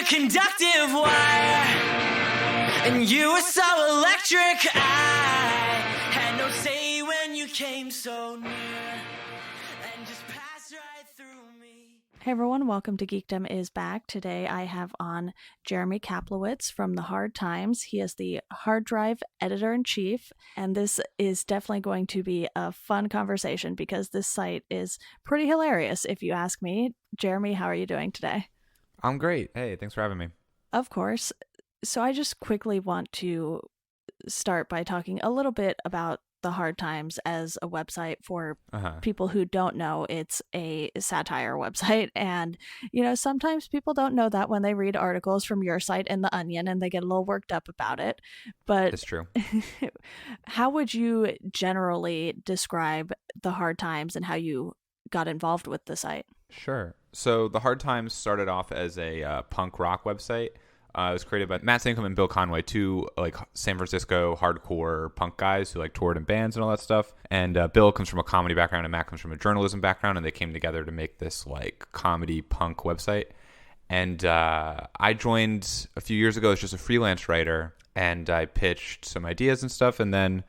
a conductive wire, and you were so electric. I had no say when you came so near and just passed right through me. Hey everyone, welcome to Geekdom is back. Today I have on Jeremy Kaplowitz from The Hard Times. He is the Hard Drive Editor-in-Chief, and this is definitely going to be a fun conversation because this site is pretty hilarious, if you ask me. Jeremy, how are you doing today? I'm great. Hey, thanks for having me. Of course. So I just quickly want to start by talking a little bit about The Hard Times as a website for people who don't know. It's a satire website, and sometimes people don't know that when they read articles from your site in The Onion and they get a little worked up about it. But it's true. How would you generally describe The Hard Times and how you got involved with the site? Sure. So The Hard Times started off as a punk rock website. It was created by Matt Sankum and Bill Conway, two San Francisco hardcore punk guys who toured in bands and all that stuff. And Bill comes from a comedy background and Matt comes from a journalism background, and they came together to make this comedy punk website. And I joined a few years ago as just a freelance writer, and I pitched some ideas and stuff. And then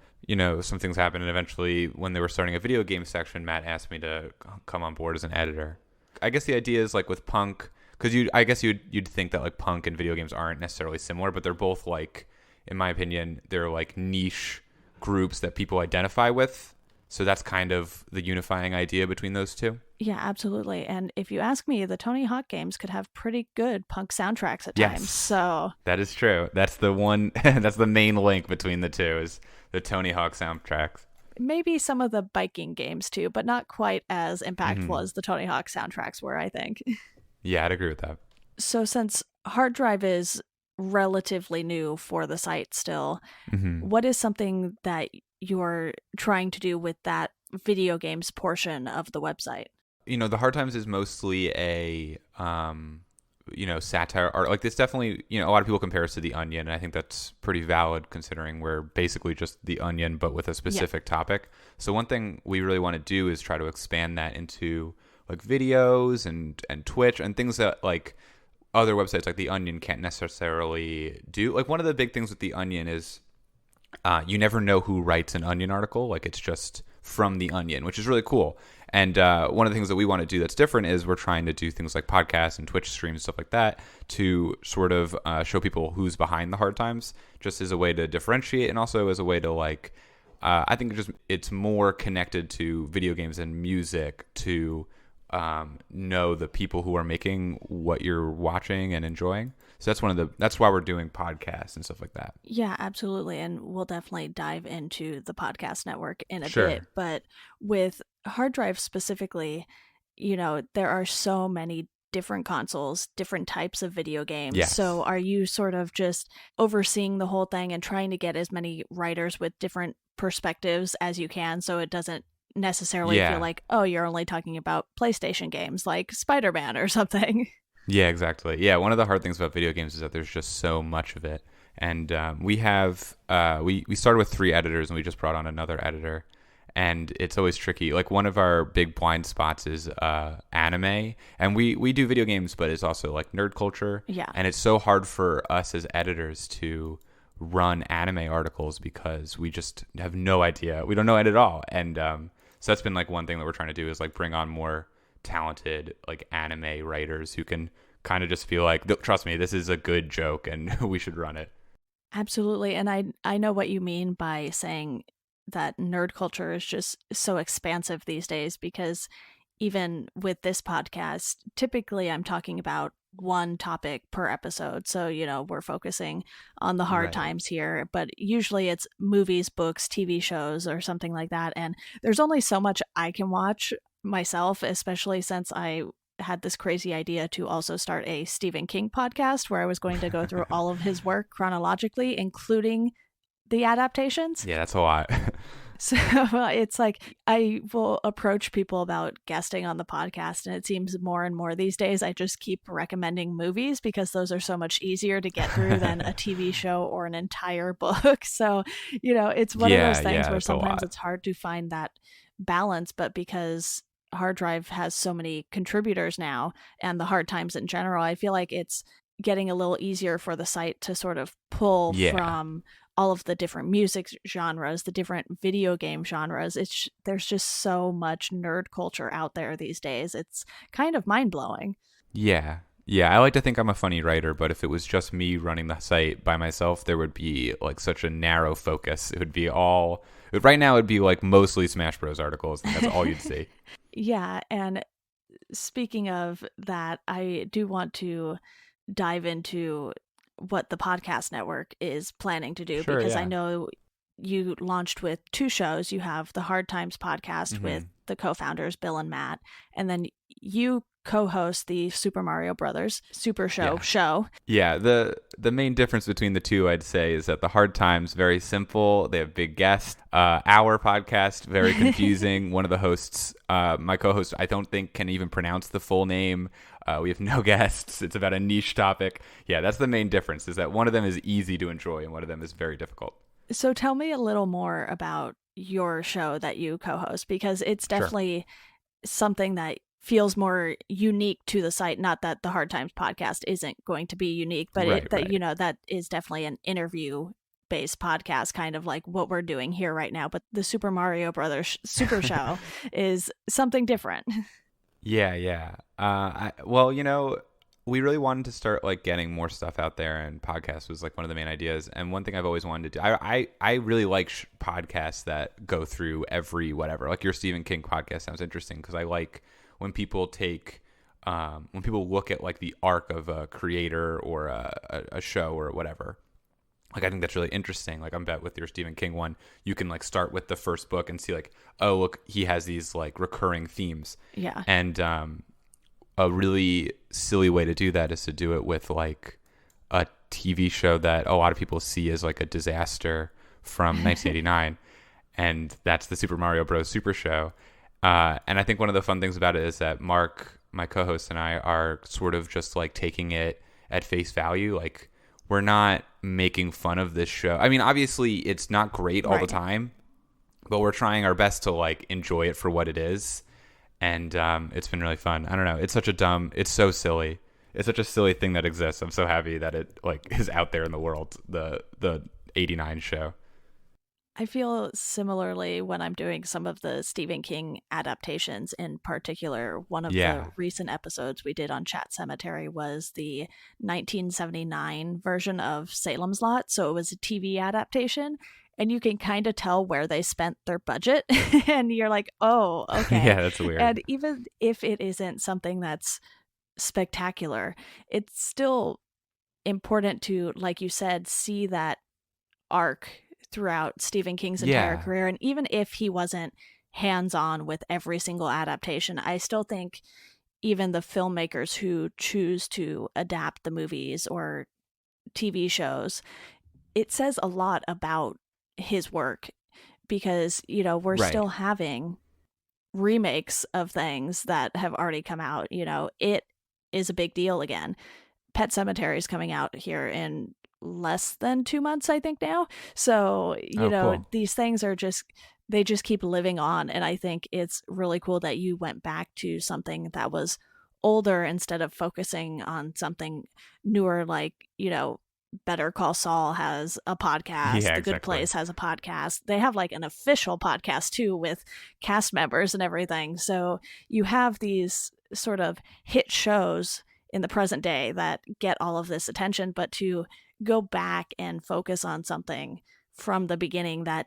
some things happened, and eventually when they were starting a video game section, Matt asked me to come on board as an editor. I guess the idea is with punk. Because you'd think that punk and video games aren't necessarily similar, but they're both in my opinion, they're niche groups that people identify with. So that's kind of the unifying idea between those two. Yeah, absolutely. And if you ask me, the Tony Hawk games could have pretty good punk soundtracks at times. So that is true. That's the one. That's the main link between the two is the Tony Hawk soundtracks. Maybe some of the biking games too, but not quite as impactful as the Tony Hawk soundtracks were, I think. Yeah, I'd agree with that. So since Hard Drive is relatively new for the site still, what is something that you're trying to do with that video games portion of the website? The Hard Times is mostly a, satire art. It's definitely, a lot of people compare us to The Onion, and I think that's pretty valid considering we're basically just The Onion, but with a specific topic. So one thing we really want to do is try to expand that into videos and Twitch and things that other websites like The Onion can't necessarily do. One of the big things with The Onion is you never know who writes an Onion article. It's just from The Onion, which is really cool. And one of the things that we want to do that's different is we're trying to do things like podcasts and Twitch streams, stuff like that, to sort of show people who's behind the Hard Times, just as a way to differentiate and also as a way to I think it's more connected to video games and music to know the people who are making what you're watching and enjoying. So that's why we're doing podcasts and stuff like that. Yeah, absolutely. And we'll definitely dive into the podcast network in a bit. But with Hard Drive specifically, there are so many different consoles, different types of video games. Yes. So are you sort of just overseeing the whole thing and trying to get as many writers with different perspectives as you can so it doesn't necessarily feel like, oh, you're only talking about PlayStation games like Spider-Man or something? Yeah, exactly. Yeah, one of the hard things about video games is that there's just so much of it. And we have we started with 3 editors, and we just brought on another editor, and it's always tricky. One of our big blind spots is anime, and we do video games, but it's also nerd culture. Yeah. And it's so hard for us as editors to run anime articles because we just have no idea. We don't know it at all. And so that's been one thing that we're trying to do is bring on more talented anime writers who can kind of just feel trust me, this is a good joke and we should run it. Absolutely. And I know what you mean by saying that nerd culture is just so expansive these days, because even with this podcast, typically I'm talking about one topic per episode. So, we're focusing on the hard times here, but usually it's movies, books, TV shows, or something like that. And there's only so much I can watch myself, especially since I had this crazy idea to also start a Stephen King podcast where I was going to go through all of his work chronologically, including the adaptations. Yeah, that's a lot. So it's I will approach people about guesting on the podcast, and it seems more and more these days I just keep recommending movies because those are so much easier to get through than a TV show or an entire book. So, it's one of those things where sometimes it's hard to find that balance, but because Hard Drive has so many contributors now and the Hard Times in general, I feel like it's getting a little easier for the site to sort of pull Yeah. from all of the different music genres, the different video game genres. There's just so much nerd culture out there these days. It's kind of mind-blowing. Yeah. Yeah, I like to think I'm a funny writer, but if it was just me running the site by myself, there would be like such a narrow focus. It would be all right now it'd be like mostly Smash Bros articles, and that's all you'd see. Yeah, and speaking of that, I do want to dive into what the podcast network is planning to do, Sure, because I yeah. know you launched with 2 shows. You have the Hard Times podcast with the co-founders Bill and Matt, and then you co-host the Super Mario Brothers Super Show Yeah. show. Yeah, the main difference between the two, I'd say, is that the Hard Times very simple. They have big guests. Our podcast very confusing. One of the hosts, my co-host, I don't think can even pronounce the full name. We have no guests. It's about a niche topic. Yeah, that's the main difference. Is that one of them is easy to enjoy and one of them is very difficult. So tell me a little more about your show that you co-host, because it's Sure. definitely something that feels more unique to the site. Not that the Hard Times podcast isn't going to be unique, but Right, right. that is definitely an interview based podcast, kind of like what we're doing here right now. But the Super Mario Brothers Super Show is something different. Yeah. Well, we really wanted to start like getting more stuff out there, and podcast was like one of the main ideas. And one thing I've always wanted to do, I really like podcasts that go through every whatever. Like your Stephen King podcast sounds interesting because I like when people when people look at like the arc of a creator or a show or whatever. Like, I think that's really interesting. Like, I bet with your Stephen King one, you can like start with the first book and see like, oh, look, he has these like recurring themes. Yeah. And a really silly way to do that is to do it with like a TV show that a lot of people see as like a disaster from 1989. And that's the Super Mario Bros. Super Show. And I think one of the fun things about it is that Mark, my co-host, and I are sort of just like taking it at face value. Like, we're not making fun of this show. I mean, obviously, it's not great all the time, but we're trying our best to like enjoy it for what it is. And it's been really fun. I don't know. It's so silly. It's such a silly thing that exists. I'm so happy that it like is out there in the world, the 89 show. I feel similarly when I'm doing some of the Stephen King adaptations. In particular, one of the recent episodes we did on Chat Cemetery was the 1979 version of Salem's Lot. So it was a TV adaptation, and you can kind of tell where they spent their budget. And you're like, oh, okay. Yeah, that's weird. And even if it isn't something that's spectacular, it's still important to, like you said, see that arc throughout Stephen King's entire career. And even if he wasn't hands-on with every single adaptation, I still think even the filmmakers who choose to adapt the movies or TV shows, it says a lot about his work, because, we're still having remakes of things that have already come out. It is a big deal again. Pet Sematary is coming out here in less than 2 months, I think now. So, cool. These things are they just keep living on. And I think it's really cool that you went back to something that was older instead of focusing on something newer, like, Better Call Saul has a podcast. Yeah, The Good Place has a podcast. They have like an official podcast too with cast members and everything. So you have these sort of hit shows in the present day that get all of this attention, but to go back and focus on something from the beginning that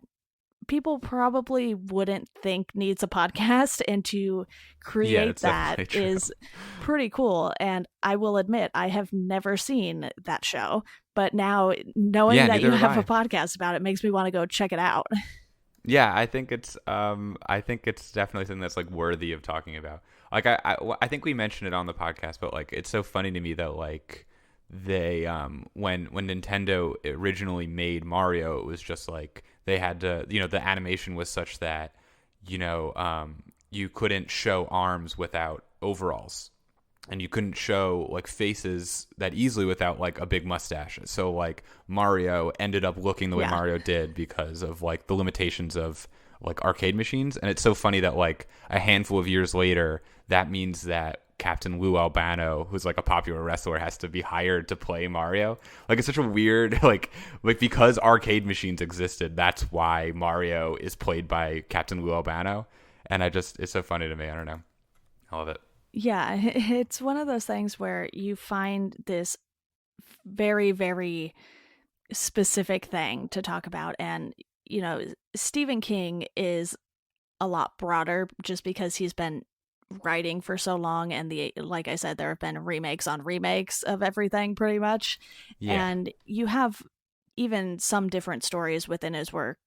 people probably wouldn't think needs a podcast, and to create that is pretty cool. And I will admit, I have never seen that show, but now knowing that you have a podcast about it makes me want to go check it out. Yeah, I think it's definitely something that's like worthy of talking about. Like I think we mentioned it on the podcast, but like it's so funny to me that like they when Nintendo originally made Mario, it was just like they had to, the animation was such that you couldn't show arms without overalls, and you couldn't show like faces that easily without like a big mustache. So like Mario ended up looking the way Mario did because of like the limitations of like arcade machines. And it's so funny that like a handful of years later, that means that Captain Lou Albano, who's like a popular wrestler, has to be hired to play Mario. Like, it's such a weird like because arcade machines existed, that's why Mario is played by Captain Lou Albano. And it's so funny to me. I don't know. I love it. Yeah, it's one of those things where you find this very, very specific thing to talk about. And, Stephen King is a lot broader just because he's been writing for so long, and like I said, there have been remakes on remakes of everything pretty much. Yeah. And you have even some different stories within his work.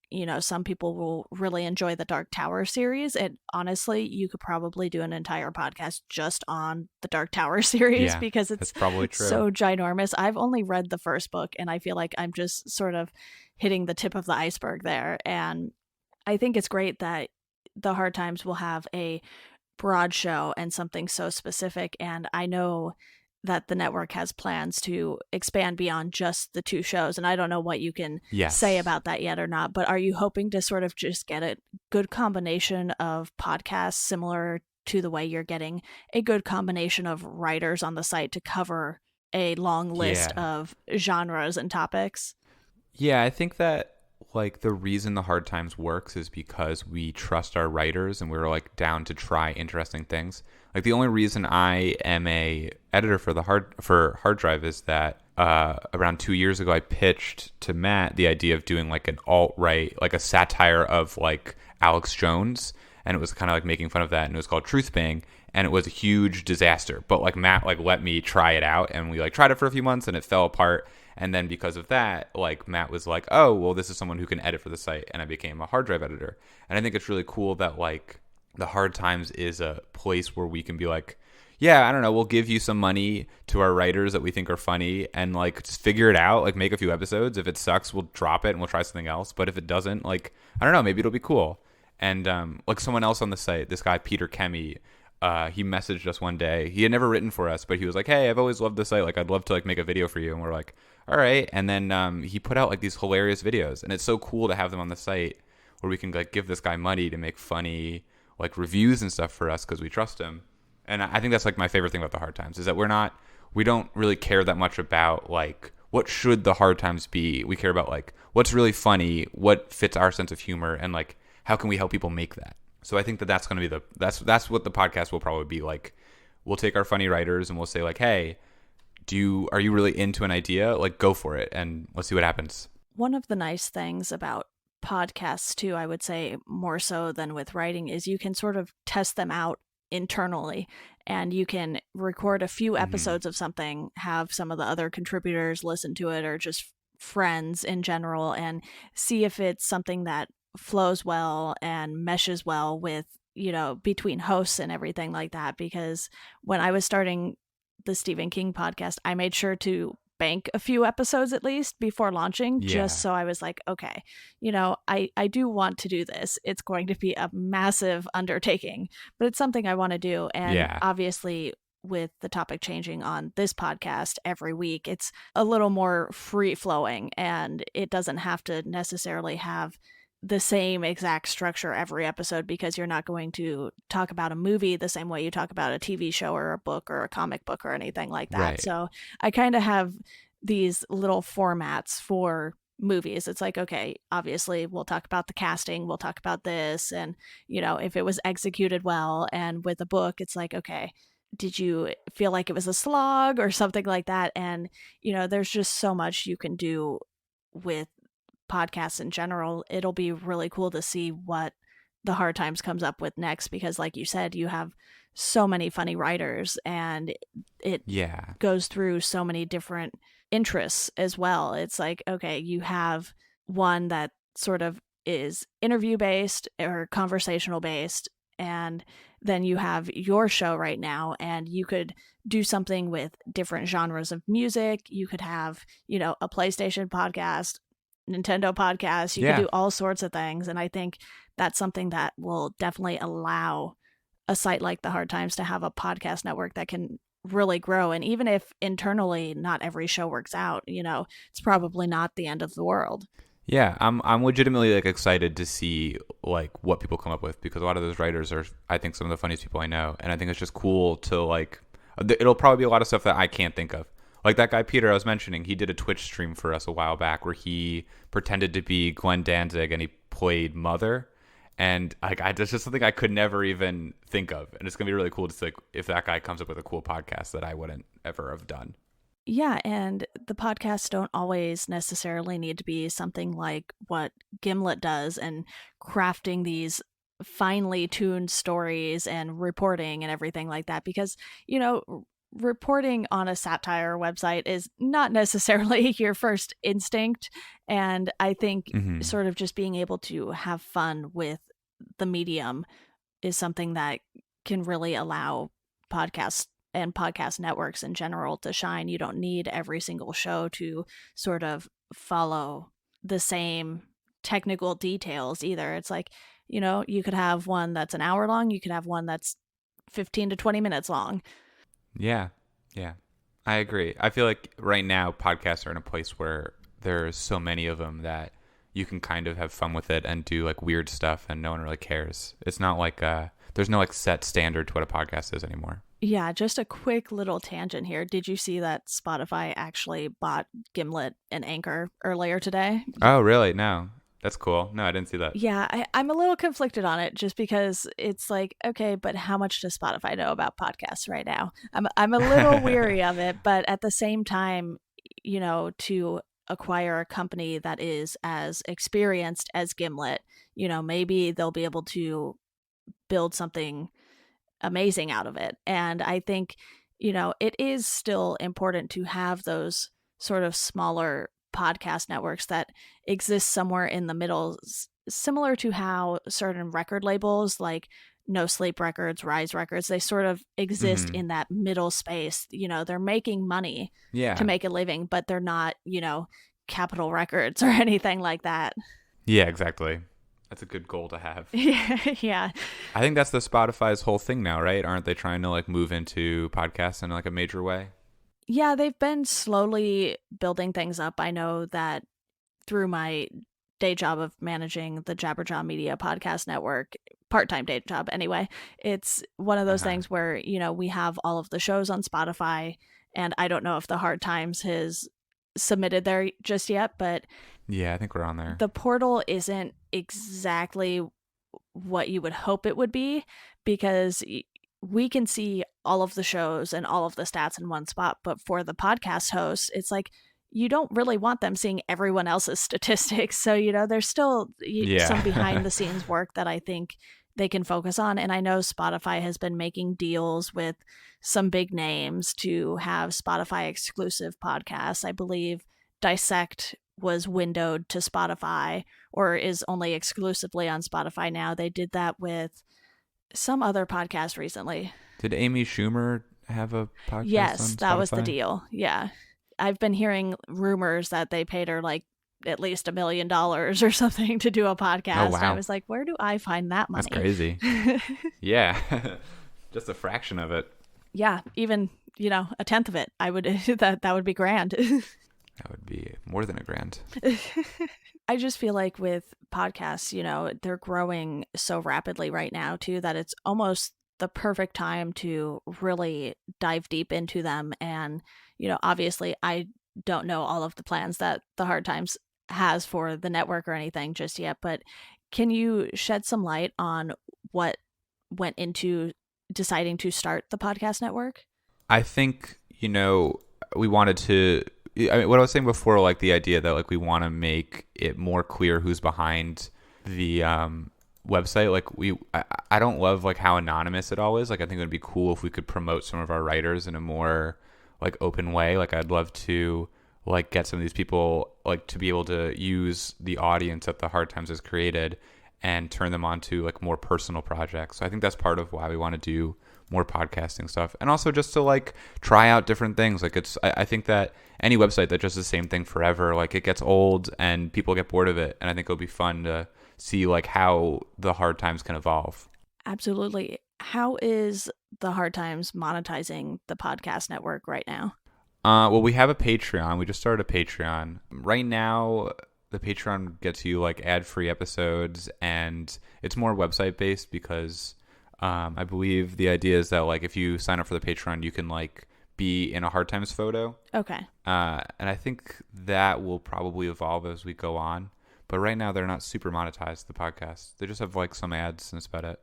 Some people will really enjoy the Dark Tower series, and honestly, you could probably do an entire podcast just on the Dark Tower series because it's probably true. So ginormous. I've only read the first book, and I feel like I'm just sort of hitting the tip of the iceberg there. And I think it's great that the Hard Times will have a broad show and something so specific. And I know that the network has plans to expand beyond just the 2 shows. And I don't know what you can say about that yet or not, but are you hoping to sort of just get a good combination of podcasts similar to the way you're getting a good combination of writers on the site to cover a long list of genres and topics? Yeah, I think that like the reason the Hard Times works is because we trust our writers and we're like down to try interesting things. Like the only reason I am a editor for Hard Drive is that around 2 years ago I pitched to Matt the idea of doing like an alt-right, like a satire of like Alex Jones, and it was kind of like making fun of that, and it was called Truth Bang, and it was a huge disaster. But like Matt like let me try it out, and we like tried it for a few months and it fell apart. And then because of that, like Matt was like, oh, well, this is someone who can edit for the site. And I became a Hard Drive editor. And I think it's really cool that like the Hard Times is a place where we can be like, yeah, I don't know, we'll give you some money to our writers that we think are funny and like just figure it out, like make a few episodes. If it sucks, we'll drop it and we'll try something else. But if it doesn't, like, I don't know, maybe it'll be cool. And like someone else on the site, this guy, Peter Kemi, he messaged us one day. He had never written for us, but he was like, hey, I've always loved the site. Like, I'd love to like make a video for you. And we're like, all right. And then he put out like these hilarious videos, and it's so cool to have them on the site where we can like give this guy money to make funny like reviews and stuff for us because we trust him. And I think that's like my favorite thing about the Hard Times is that we don't really care that much about like what should the Hard Times be. We care about like what's really funny, what fits our sense of humor, and like how can we help people make that. So I think that that's going to be that's what the podcast will probably be like. We'll take our funny writers and we'll say like, hey, are you really into an idea? Like, go for it and let's see what happens. One of the nice things about podcasts too, I would say more so than with writing, is you can sort of test them out internally, and you can record a few episodes of something, have some of the other contributors listen to it, or just friends in general, and see if it's something that flows well and meshes well with, between hosts and everything like that. Because when I was starting the Stephen King podcast, I made sure to bank a few episodes at least before launching, just so I was like, okay, I do want to do this. It's going to be a massive undertaking, but it's something I want to do. And obviously with the topic changing on this podcast every week, it's a little more free flowing, and it doesn't have to necessarily have the same exact structure every episode, because you're not going to talk about a movie the same way you talk about a TV show or a book or a comic book or anything like that. Right. So I kind of have these little formats for movies. It's like, okay, obviously we'll talk about the casting, we'll talk about this, and if it was executed well. And with a book, it's like, okay, did you feel like it was a slog or something like that? And there's just so much you can do with podcasts in general. It'll be really cool to see what the Hard Times comes up with next, because like you said, you have so many funny writers, and it goes through so many different interests as well. It's like, okay, you have one that sort of is interview based or conversational based, and then you have your show right now, and you could do something with different genres of music. You could have, a PlayStation podcast, Nintendo podcast. You can do all sorts of things. And I think that's something that will definitely allow a site like the Hard Times to have a podcast network that can really grow. And even if internally not every show works out, it's probably not the end of the world. Yeah, I'm legitimately like excited to see like what people come up with, because a lot of those writers are, I think, some of the funniest people I know, and I think it's just cool to like it'll probably be a lot of stuff that I can't think of. Like that guy Peter I was mentioning, he did a Twitch stream for us a while back where he pretended to be Glenn Danzig and he played Mother, and like that's just something I could never even think of, and it's gonna be really cool to see like, if that guy comes up with a cool podcast that I wouldn't ever have done. Yeah, and the podcasts don't always necessarily need to be something like what Gimlet does and crafting these finely tuned stories and reporting and everything like that. Because, reporting on a satire website is not necessarily your first instinct. And I think Mm-hmm. sort of just being able to have fun with the medium is something that can really allow podcasts and podcast networks in general to shine. You don't need every single show to sort of follow the same technical details either. It's like, you could have one that's an hour long, you could have one that's 15 to 20 minutes long. Yeah, yeah, I agree. I feel like right now podcasts are in a place where there's so many of them that you can kind of have fun with it and do like weird stuff, and no one really cares. It's not like there's no like set standard to what a podcast is anymore. Yeah, just a quick little tangent here. Did you see that Spotify actually bought Gimlet and Anchor earlier today? Oh, really? No, that's cool. No, I didn't see that. Yeah, I'm a little conflicted on it just because it's like, okay, but how much does Spotify know about podcasts right now? I'm a little weary of it, but at the same time, to acquire a company that is as experienced as Gimlet, maybe they'll be able to build something amazing out of it. And I think, it is still important to have those sort of smaller podcast networks that exist somewhere in the middle, similar to how certain record labels like No Sleep Records, Rise Records, they sort of exist Hmm. in that middle space. They're making money to Yeah, make a living, but they're not, Capitol Records or anything like that. yeah, exactly. That's a good goal to have. Yeah. I think that's the Spotify's whole thing now, right? Aren't they trying to like move into podcasts in like a major way? Yeah, they've been slowly building things up. I know that through my day job of managing the Jabberjaw Media Podcast Network, part-time day job anyway, it's one of Uh those huh. things where, we have all of the shows on Spotify, and I don't know if the Hard Times has submitted there just yet, but Yeah, I think we're on there. the portal isn't exactly what you would hope it would be, because we can see all of the shows and all of the stats in one spot, but for the podcast hosts it's like you don't really want them seeing everyone else's statistics. So there's still some behind Yeah. the scenes work that I think they can focus on. And I know Spotify has been making deals with some big names to have Spotify exclusive podcasts. I believe Dissect was windowed to Spotify, or is only exclusively on Spotify now. They did that with some other podcast recently. Did Amy Schumer have a podcast Yes, on that was the Spotify? deal. Yeah. I've been hearing rumors that they paid her like at least $1 million or something to do a Oh, podcast. I wow. was like, where do I find that That's money? crazy. Yeah. Just a fraction of it. Yeah, even, a tenth of it. I would that would be grand. That would be more than a grand. I just feel like with podcasts, they're growing so rapidly right now too that it's almost the perfect time to really dive deep into them. And, obviously I don't know all of the plans that the Hard Times has for the network or anything just yet, but can you shed some light on what went into deciding to start the podcast network? I think, we wanted to. I mean, what I was saying before, like the idea that like we want to make it more clear who's behind the website. Like I don't love like how anonymous it all is. Like I think it would be cool if we could promote some of our writers in a more like open way. Like I'd love to like get some of these people like to be able to use the audience that the Hard Times has created and turn them onto like more personal projects. So I think that's part of why we want to do more podcasting stuff, and also just to like try out different things. Like I think that any website that does the same thing forever, like it gets old and people get bored of it. And I think it'll be fun to see like how the Hard Times can evolve. Absolutely. How is the Hard Times monetizing the podcast network right now? Well, we have a Patreon. We just started a Patreon right now. the Patreon gets you like ad-free episodes, and it's more website-based because I believe the idea is that like if you sign up for the Patreon, you can like be in a Hard Times photo. Okay. And I think that will probably evolve as we go on. But right now, they're not super monetized, the podcast. They just have like some ads, and that's about it.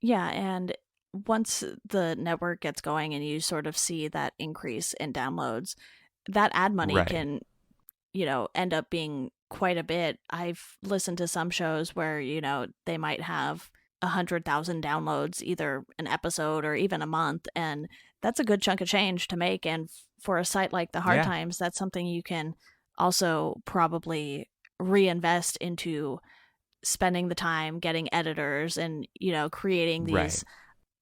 Yeah, and once the network gets going and you sort of see that increase in downloads, that ad money Right. can, end up being quite a bit. I've listened to some shows where, they might have 100,000 downloads, either an episode or even a month, and that's a good chunk of change to make. And for a site like the Hard Yeah. Times, that's something you can also probably reinvest into spending the time getting editors and creating these Right.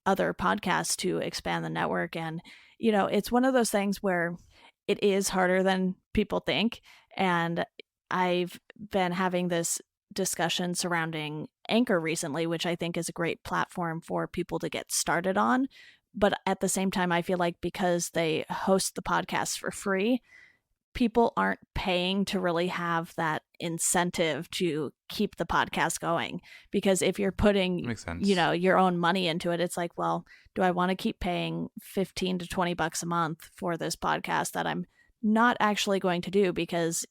other podcasts to expand the network. And it's one of those things where it is harder than people think. And I've been having this discussion surrounding Anchor recently, which I think is a great platform for people to get started on. But at the same time, I feel like because they host the podcasts for free, people aren't paying to really have that incentive to keep the podcast going. Because if you're putting Makes sense. your own money into it, it's like, well, do I want to keep paying 15 to 20 bucks a month for this podcast that I'm not actually going to do? Because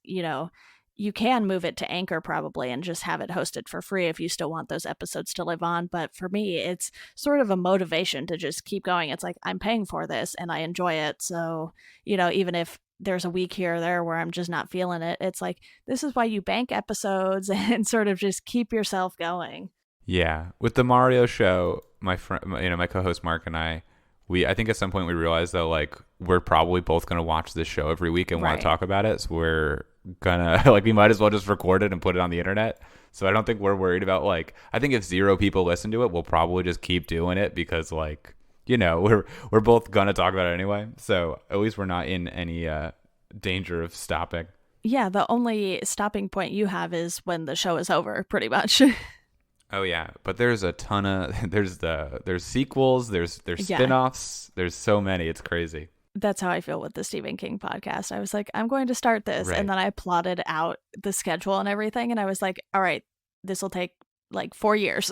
you can move it to Anchor probably and just have it hosted for free if you still want those episodes to live on. But for me, it's sort of a motivation to just keep going. It's like, I'm paying for this and I enjoy it. So, even if there's a week here or there where I'm just not feeling it, it's like, this is why you bank episodes and sort of just keep yourself going. Yeah. With the Mario show, my friend, my co-host Mark and I think at some point we realized that like we're probably both going to watch this show every week and want Right. to talk about it. So we're gonna like we might as well just record it and put it on the internet. So I don't think we're worried about like I think if 0 people listen to it, we'll probably just keep doing it because like we're both gonna talk about it anyway. So at least we're not in any danger of stopping. Yeah, the only stopping point you have is when the show is over, pretty much. Oh yeah, but there's a ton of there's sequels, there's Yeah. spin-offs, there's so many, it's crazy. That's how I feel with the Stephen King podcast. I was like, I'm going to start this. Right. And then I plotted out the schedule and everything. And I was like, all right, this will take like 4 years.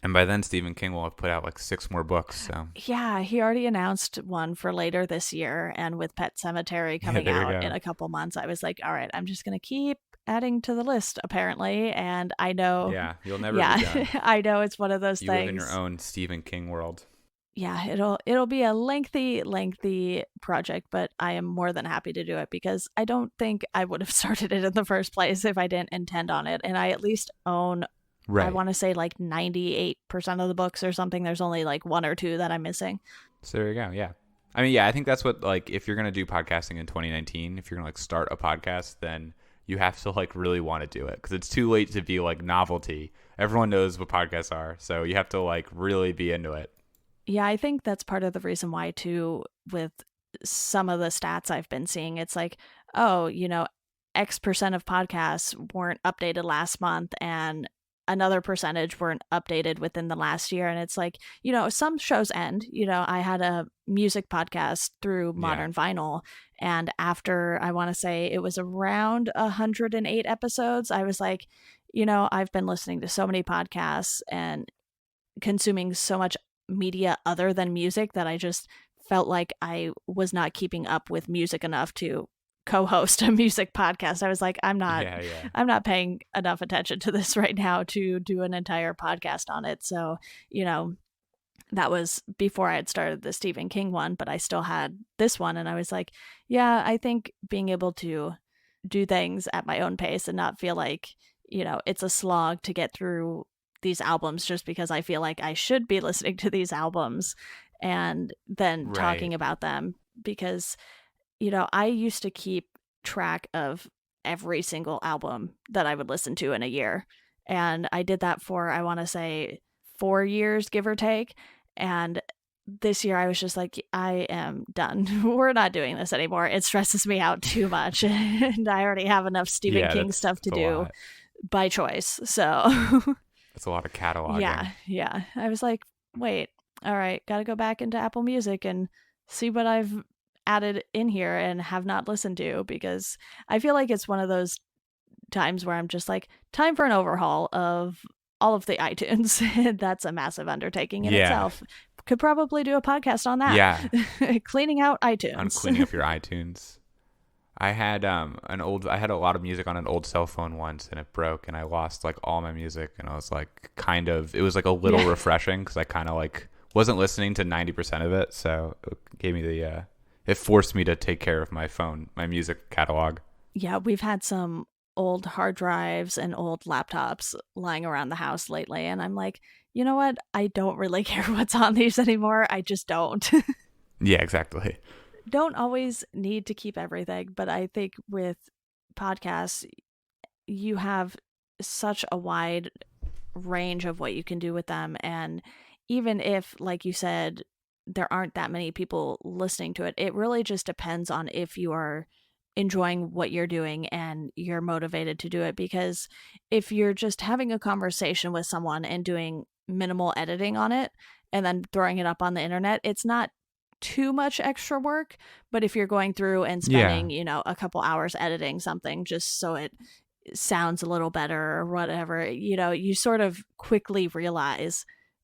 And by then Stephen King will have put out like 6 more books, so Yeah, he already announced one for later this year. And with Pet Cemetery coming there you out go. in a couple months, I was like, all right, I'm just going to keep adding to the list, apparently. And I know, Yeah, you'll never yeah, be done. I know it's one of those You things. live in your own Stephen King world. Yeah, it'll be a lengthy project, but I am more than happy to do it because I don't think I would have started it in the first place if I didn't intend on it. And I at least own, Right. I want to say like 98% of the books or something. There's only like 1 or 2 that I'm missing. So there you go. Yeah. I mean, yeah, I think that's what like if you're going to do podcasting in 2019, if you're going to like start a podcast, then you have to like really want to do it because it's too late to be like novelty. Everyone knows what podcasts are, so you have to like really be into it. Yeah, I think that's part of the reason why too, with some of the stats I've been seeing, it's like, oh, X% of podcasts weren't updated last month and another percentage weren't updated within the last year. And it's like, some shows end. I had a music podcast through Modern Vinyl. And after, I want to say it was around 108 episodes, I was like, I've been listening to so many podcasts and consuming so much media other than music that I just felt like I was not keeping up with music enough to co-host a music podcast. I was like, I'm not paying enough attention to this right now to do an entire podcast on it. So, that was before I had started the Stephen King one, but I still had this one. And I was like, yeah, I think being able to do things at my own pace and not feel like, it's a slog to get through these albums just because I feel like I should be listening to these albums and then talking about them because I used to keep track of every single album that I would listen to in a year. And I did that for, I want to say, 4 years, give or take. And this year I was just like, I am done. We're not doing this anymore. It stresses me out too much. And I already have enough Stephen King stuff to do by choice. So it's a lot of cataloging. Yeah. I was like, wait, all right, got to go back into Apple Music and see what I've added in here and have not listened to, because I feel like it's one of those times where I'm just like, time for an overhaul of all of the iTunes. That's a massive undertaking in Yeah. itself. Could probably do a podcast on that. Yeah. Cleaning out On iTunes. cleaning up your iTunes. I had I had a lot of music on an old cell phone once, and it broke, and I lost like all my music, and I was like it was like a little refreshing because I kind of like wasn't listening to 90% of it, so it gave me it forced me to take care of my music catalog. Yeah, we've had some old hard drives and old laptops lying around the house lately, and I'm like, you know what? I don't really care what's on these anymore. I just don't. Yeah, exactly. Don't always need to keep everything, but I think with podcasts, you have such a wide range of what you can do with them. And even if, like you said, there aren't that many people listening to it, it really just depends on if you are enjoying what you're doing and you're motivated to do it. Because if you're just having a conversation with someone and doing minimal editing on it and then throwing it up on the internet, it's not too much extra work. But if you're going through and spending, a couple hours editing something just so it sounds a little better or whatever, you sort of quickly realize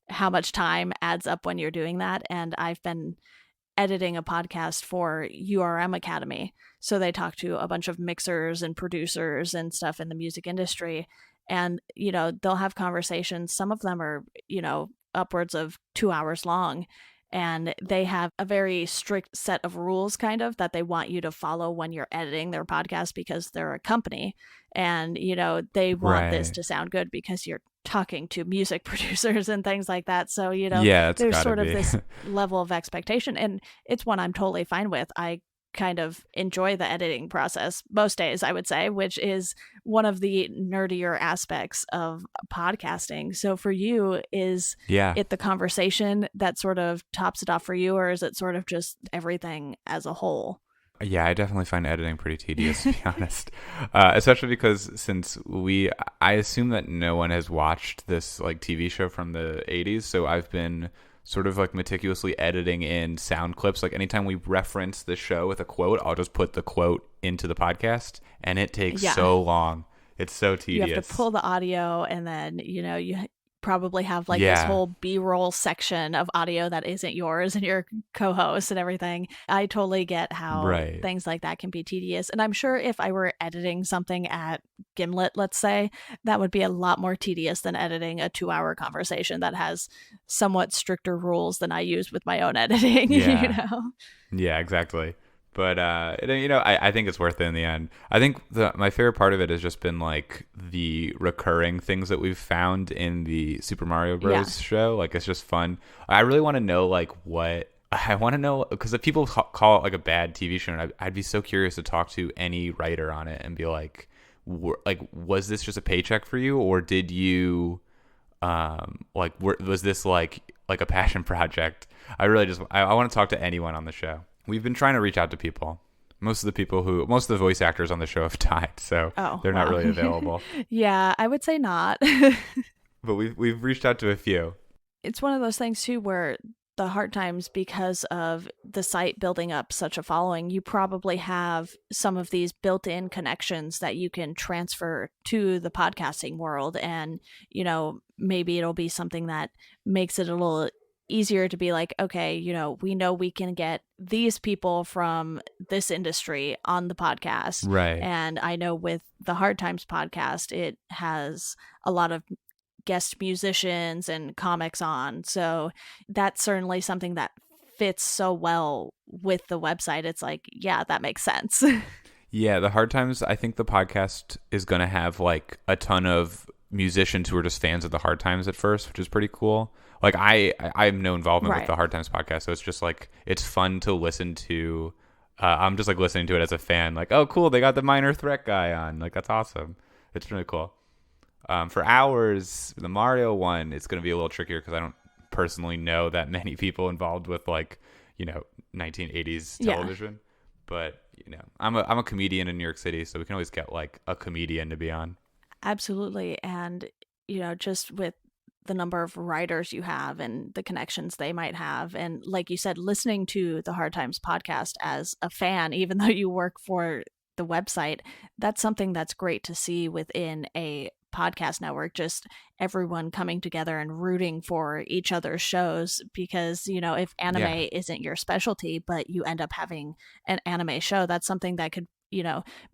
how much time adds up when you're doing that. And I've been editing a podcast for URM Academy. So they talk to a bunch of mixers and producers and stuff in the music industry. And, they'll have conversations. Some of them are, upwards of 2 hours long. And they have a very strict set of rules kind of that they want you to follow when you're editing their podcast because they're a company. And, they want this Right. to sound good because you're talking to music producers and things like that. So, Yeah, it's there's gotta sort of be. this level of expectation. And it's one I'm totally fine with. I kind of enjoy the editing process most days, I would say, which is one of the nerdier aspects of podcasting. So for you, is Yeah. it the conversation that sort of tops it off for you, or is it sort of just everything as a whole? Yeah, I definitely find editing pretty tedious, to be honest. Especially because I assume that no one has watched this like TV show from the 80s, so I've been sort of like meticulously editing in sound clips. Like anytime we reference the show with a quote, I'll just put the quote into the podcast, and it takes so long. It's so tedious. You have to pull the audio, and then you probably have like this Yeah. whole B-roll section of audio that isn't yours and your co-host and everything. I totally get how Right. things like that can be tedious. And I'm sure if I were editing something at Gimlet, let's say, that would be a lot more tedious than editing a 2-hour conversation that has somewhat stricter rules than I use with my own editing. Yeah. Yeah, exactly. But I think it's worth it in the end. I think my favorite part of it has just been like the recurring things that we've found in the Super Mario Bros. Show. Like it's just fun. I really want to know like what I want to know, because if people call it like a bad TV show, and I'd be so curious to talk to any writer on it and be like, was this just a paycheck for you, or did you was this like a passion project? I really just I want to talk to anyone on the show. We've been trying to reach out to people. Most of the voice actors on the show have died, so they're not really available. Yeah, I would say not. But we've reached out to a few. It's one of those things too where the hard times, because of the site building up such a following, you probably have some of these built-in connections that you can transfer to the podcasting world. And, maybe it'll be something that makes it a little easier to be like, okay, we know we can get these people from this industry on the podcast. Right. And I know with the Hard Times podcast, it has a lot of guest musicians and comics on. So that's certainly something that fits so well with the website. It's like, yeah, that makes sense. Yeah, the Hard Times, I think the podcast is going to have like a ton of musicians who are just fans of the Hard Times at first, which is pretty cool. Like I have no involvement with the Hard Times podcast, so it's just like it's fun to listen to. I'm just like listening to it as a fan, like, oh cool, they got the Minor Threat guy on, like that's awesome. It's really cool. For ours, the Mario one, it's going to be a little trickier because I don't personally know that many people involved with 1980s television. But I'm a comedian in New York City, so we can always get like a comedian to be on. Absolutely. And just with the number of writers you have and the connections they might have, and like you said, listening to the Hard Times podcast as a fan, even though you work for the website, that's something that's great to see within a podcast network, just everyone coming together and rooting for each other's shows. Because, if Yeah. anime isn't your specialty, but you end up having an anime show, that's something that could,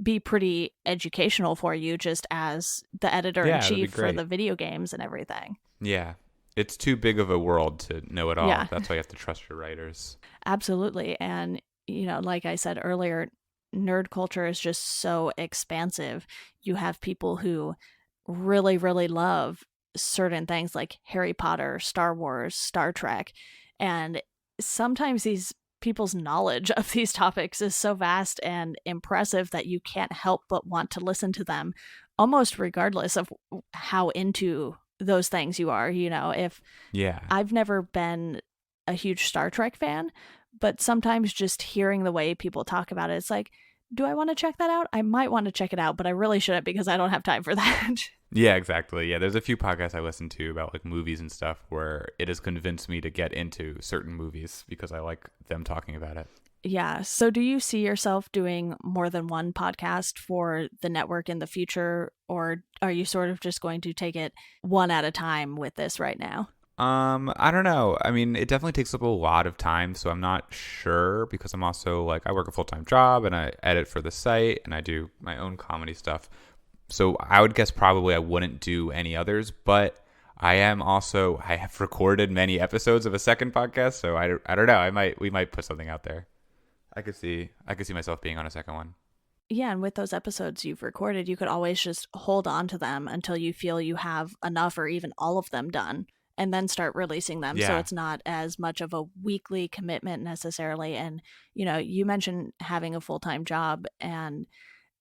be pretty educational for you, just as the editor in Yeah, that'd be chief for great. the video games and everything. Yeah. It's too big of a world to know it all. Yeah. That's why you have to trust your writers. Absolutely. And, like I said earlier, nerd culture is just so expansive. You have people who really, really love certain things like Harry Potter, Star Wars, Star Trek. And sometimes these people's knowledge of these topics is so vast and impressive that you can't help but want to listen to them almost regardless of how into those things you are. If Yeah. I've never been a huge Star Trek fan, but sometimes just hearing the way people talk about it, it's like, do I want to check that out? I might want to check it out, but I really shouldn't because I don't have time for that. Yeah, exactly. Yeah, there's a few podcasts I listen to about like movies and stuff where it has convinced me to get into certain movies because I like them talking about it. Yeah. So do you see yourself doing more than one podcast for the network in the future, or are you sort of just going to take it one at a time with this right now? I don't know. I mean, it definitely takes up a lot of time, so I'm not sure because I'm also like I work a full-time job and I edit for the site and I do my own comedy stuff. So I would guess probably I wouldn't do any others, but I have recorded many episodes of a second podcast, so I don't know. We might put something out there. I could see myself being on a second one. Yeah, and with those episodes you've recorded, you could always just hold on to them until you feel you have enough or even all of them done, and then start releasing them. So Yeah. it's not as much of a weekly commitment necessarily. And, you mentioned having a full time job, and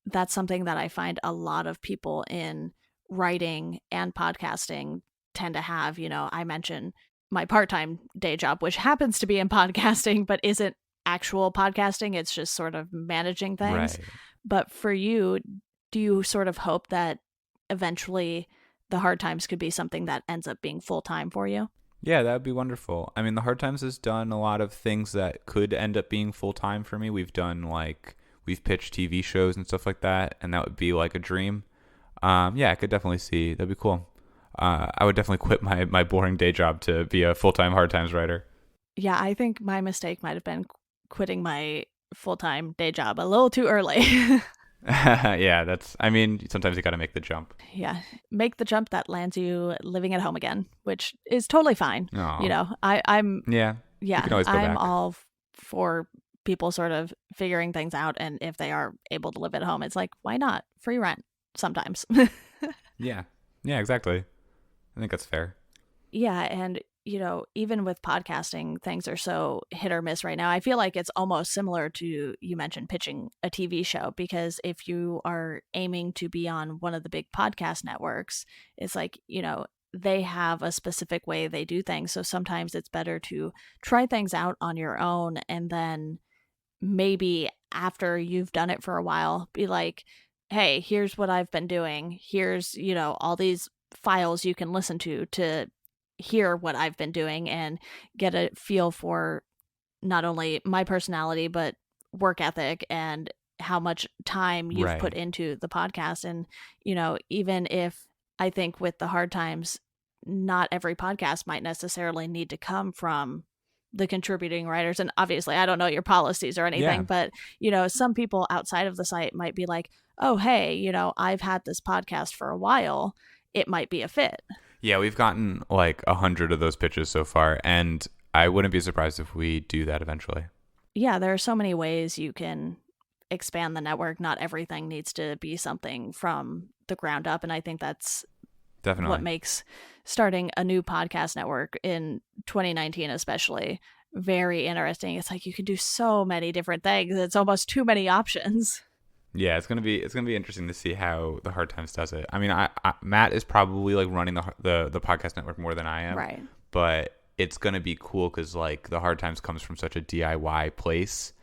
that's something that I find a lot of people in writing and podcasting tend to have. I mentioned my part time day job, which happens to be in podcasting, but isn't actual podcasting. It's just sort of managing things. Right. But for you, do you sort of hope that eventually the hard times could be something that ends up being full time for you? Yeah, that would be wonderful. I mean, the Hard Times has done a lot of things that could end up being full time for me. We've pitched TV shows and stuff like that, and that would be like a dream. Yeah, I could definitely see that'd be cool. I would definitely quit my boring day job to be a full time Hard Times writer. Yeah, I think my mistake might have been quitting my full time day job a little too early. Yeah, I mean, sometimes you got to make the jump. Yeah, make the jump that lands you living at home again, which is totally fine. Aw. I'm Yeah, yeah, you can always go I'm back. all for people sort of figuring things out, and if they are able to live at home, it's like, why not? Free rent sometimes. Yeah, yeah, exactly. I think that's fair. Yeah, and even with podcasting, things are so hit or miss right now. I feel like it's almost similar to, you mentioned pitching a TV show, because if you are aiming to be on one of the big podcast networks, it's like, they have a specific way they do things. So sometimes it's better to try things out on your own, and then maybe after you've done it for a while, be like, hey, here's what I've been doing. Here's, all these files you can listen to hear what I've been doing and get a feel for not only my personality, but work ethic and how much time you've put Right. into the podcast. And, even if I think with the hard times, not every podcast might necessarily need to come from the contributing writers. And obviously, I don't know your policies or anything, Yeah. but, some people outside of the site might be like, oh, hey, I've had this podcast for a while. It might be a fit. Yeah, we've gotten like 100 of those pitches so far, and I wouldn't be surprised if we do that eventually. Yeah, there are so many ways you can expand the network. Not everything needs to be something from the ground up. And I think that's what Definitely. makes starting a new podcast network in 2019 especially very interesting. It's like you can do so many different things. It's almost too many options. Yeah, it's gonna be interesting to see how the Hard Times does it. I mean, Matt is probably like running the podcast network more than I am, Right. but it's gonna be cool because like the Hard Times comes from such a DIY place,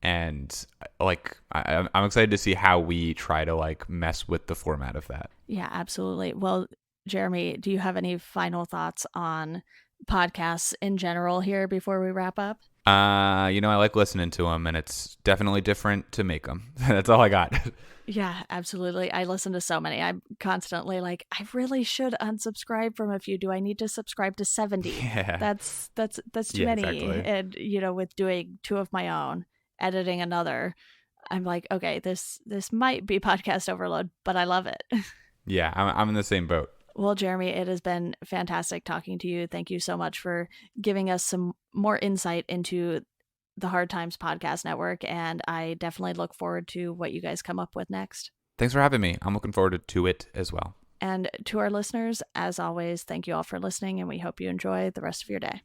and like I'm excited to see how we try to like mess with the format of that. Yeah, absolutely. Well, Jeremy, do you have any final thoughts on podcasts in general here before we wrap up? I like listening to them, and it's definitely different to make them. That's all I got. Yeah, absolutely. I listen to so many. I'm constantly like, I really should unsubscribe from a few. Do I need to subscribe to 70? Yeah. That's too Yeah, many. exactly. And with doing 2 of my own, editing another, I'm like, okay, this might be podcast overload, but I love it. Yeah, I'm in the same boat. Well, Jeremy, it has been fantastic talking to you. Thank you so much for giving us some more insight into the Hard Times Podcast Network, and I definitely look forward to what you guys come up with next. Thanks for having me. I'm looking forward to it as well. And to our listeners, as always, thank you all for listening, and we hope you enjoy the rest of your day.